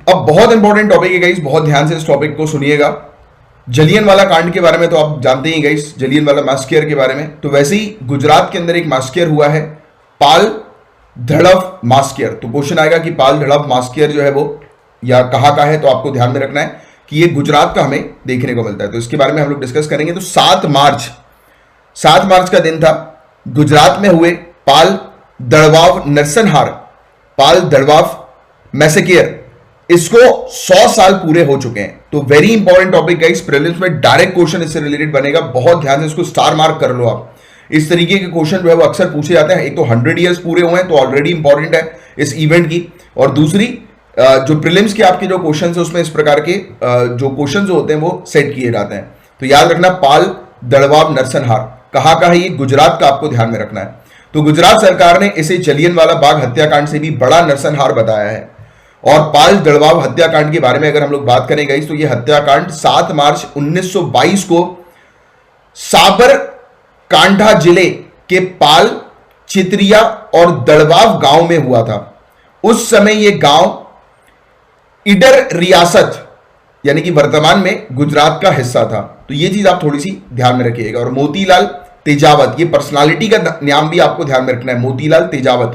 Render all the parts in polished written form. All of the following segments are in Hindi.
अब बहुत इंपॉर्टेंट टॉपिक है गाइस, बहुत ध्यान से इस टॉपिक को सुनिएगा। जलियनवाला कांड के बारे में तो आप जानते ही गाइस, जलियनवाला मैस्केयर के बारे में। तो वैसे ही गुजरात के अंदर एक मैस्केयर हुआ है, पाल धड़प मैस्केयर। तो क्वेश्चन आएगा कि पाल धड़प मैस्केयर जो है वो या कहाँ का है, तो आपको ध्यान में रखना है कि ये गुजरात का हमें देखने को मिलता है। तो इसके बारे में हम लोग डिस्कस करेंगे। तो 7 मार्च का दिन था, गुजरात में हुए पाल दड़वाव नरसंहार, पाल दड़वाव मैसेकेयर, इसको 100 साल पूरे हो चुके हैं। तो very important topic guys, prelims में डायरेक्ट क्वेश्चन इससे रिलेटेड बनेगा, बहुत ध्यान से इसको स्टार मार्क कर लो आप। इस तरीके के क्वेश्चन जो है वो अक्सर पूछे जाते हैं। एक तो 100 ईयर्स पूरे हुए हैं, तो ऑलरेडी इंपॉर्टेंट है इस इवेंट की, और दूसरी जो प्रीलिम्स के आपके जो क्वेश्चन है उसमें इस प्रकार के जो क्वेश्चन जो होते हैं वो सेट किए जाते हैं। तो याद रखना, पाल दड़वाव नरसंहार कहाँ का है, ये गुजरात का आपको ध्यान में रखना है। तो गुजरात सरकार ने इसे जलियनवाला बाग हत्याकांड से भी बड़ा नरसंहार बताया है। और पाल दड़वाव हत्याकांड के बारे में अगर हम लोग बात करें गाइस, तो यह हत्याकांड 7 मार्च 1922 को साबरकांठा जिले के पाल, चित्रिया और दड़वाव गांव में हुआ था। उस समय यह गांव इडर रियासत यानी कि वर्तमान में गुजरात का हिस्सा था। तो यह चीज आप थोड़ी सी ध्यान में रखिएगा। और मोतीलाल तेजावत, ये पर्सनालिटी का नाम भी आपको ध्यान में रखना है, मोतीलाल तेजावत।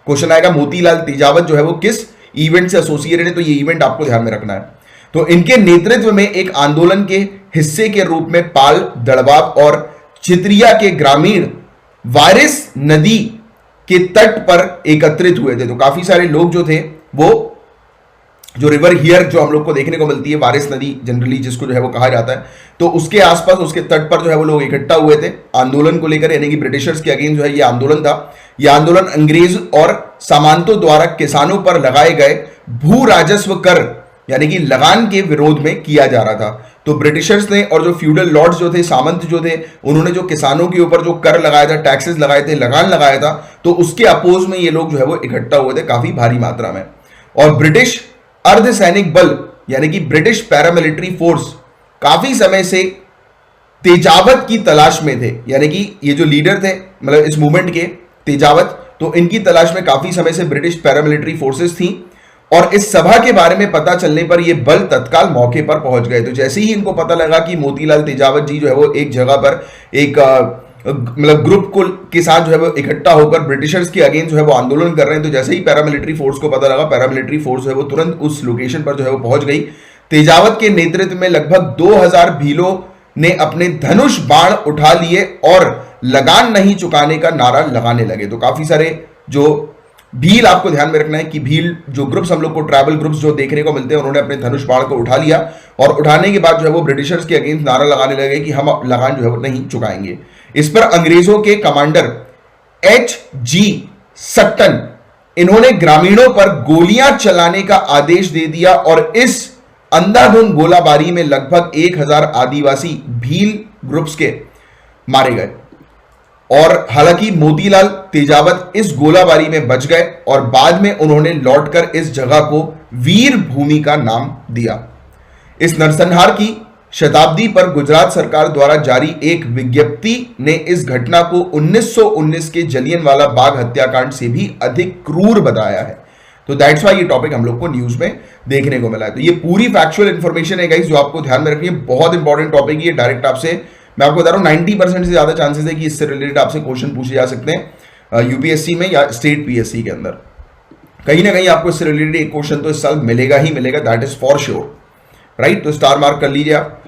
क्वेश्चन आएगा मोतीलाल तेजावत जो है वो किस इवेंट से एसोसिएटेड है, तो ये इवेंट आपको ध्यान में रखना है। तो इनके नेतृत्व में एक आंदोलन के हिस्से के रूप में पाल दड़वाव और चित्रिया के ग्रामीण वारिस नदी के तट पर एकत्रित हुए थे। तो काफी सारे लोग जो थे वो, जो रिवर हियर जो हम लोग को देखने को मिलती है, वारिस नदी जनरली जिसको जो है वो कहा जाता है, तो उसके आसपास उसके तट पर जो है वो लोग इकट्ठा हुए थे आंदोलन को लेकर, यानी कि ब्रिटिशर्स के अगेंस्ट जो है ये आंदोलन था। यह आंदोलन अंग्रेज और सामंतों द्वारा किसानों पर लगाए गए भू राजस्व कर यानी कि लगान के विरोध में किया जा रहा था। तो ब्रिटिशर्स ने और जो फ्यूडल लॉर्ड्स जो थे, सामंत जो थे, उन्होंने जो किसानों के ऊपर जो कर लगाया था, टैक्सेस लगाए थे, लगान लगाया था, तो उसके अपोज में ये लोग जो है वो इकट्ठा हुए थे काफी भारी मात्रा में। और ब्रिटिश अर्धसैनिक बल यानी कि ब्रिटिश पैरामिलिट्री फोर्स काफी समय से तेजावत की तलाश में थे, यानी कि ये जो लीडर थे मतलब इस मूवमेंट के तेजावत, तो इनकी तलाश में काफी समय से ब्रिटिश पैरामिलिट्री फोर्सेस थी। और इस सभा के बारे में पता चलने पर ये बल तत्काल मौके पर पहुंच गए। तो जैसे ही इनको पता लगा कि मोतीलाल तेजावत जी जो है वो एक जगह पर एक मतलब ग्रुप को के साथ जो है वो इकट्ठा होकर ब्रिटिशर्स के अगेंस्ट जो है वो आंदोलन कर रहे हैं, तो जैसे ही पैरामिलिट्री फोर्स को पता लगा, पैरामिलिट्री फोर्स जो है वो तुरंत उस लोकेशन पर जो है वो पहुंच गई। तेजावत के नेतृत्व में लगभग 2000 भीलों ने अपने धनुष बाण उठा लिए और लगान नहीं चुकाने का नारा लगाने लगे। तो काफी सारे जो भील, आपको ध्यान में रखना है कि भील जो ग्रुप्स हम लोग को ट्राइबल ग्रुप्स जो देखने को मिलते हैं, उन्होंने अपने धनुष बाण को उठा लिया और उठाने के बाद जो है वो ब्रिटिशर्स के अगेंस्ट नारा लगाने लगे कि हम लगान जो है वो नहीं चुकाएंगे। इस पर अंग्रेजों के कमांडर H.G. सट्टन, इन्होंने ग्रामीणों पर गोलियां चलाने का आदेश दे दिया और इस अंधाधुंध गोलाबारी में लगभग 1000 आदिवासी भील ग्रुप्स के मारे गए। और हालांकि मोतीलाल तेजावत इस गोलाबारी में बच गए और बाद में उन्होंने लौटकर इस जगह को वीर भूमि का नाम दिया। इस नरसंहार की शताब्दी पर गुजरात सरकार द्वारा जारी एक विज्ञप्ति ने इस घटना को 1919 के जलियनवाला बाग हत्याकांड से भी अधिक क्रूर बताया है। तो दैट्स व्हाई ये टॉपिक हम लोग को न्यूज में देखने को मिला है। तो ये पूरी फैक्चुअल इंफॉर्मेशन है गाइस जो आपको ध्यान में रखनी है, बहुत इंपॉर्टेंट टॉपिक है। डायरेक्ट आपसे मैं आपको बता रहा हूं 90% से ज्यादा चांसेस है कि इससे रिलेटेड आपसे क्वेश्चन पूछे जा सकते हैं यूपीएससी में या स्टेट पीएससी के अंदर। कहीं ना कहीं आपको इससे रिलेटेड एक क्वेश्चन तो इस साल मिलेगा ही मिलेगा, that is for sure, right. तो स्टार मार्क कर लीजिए आप।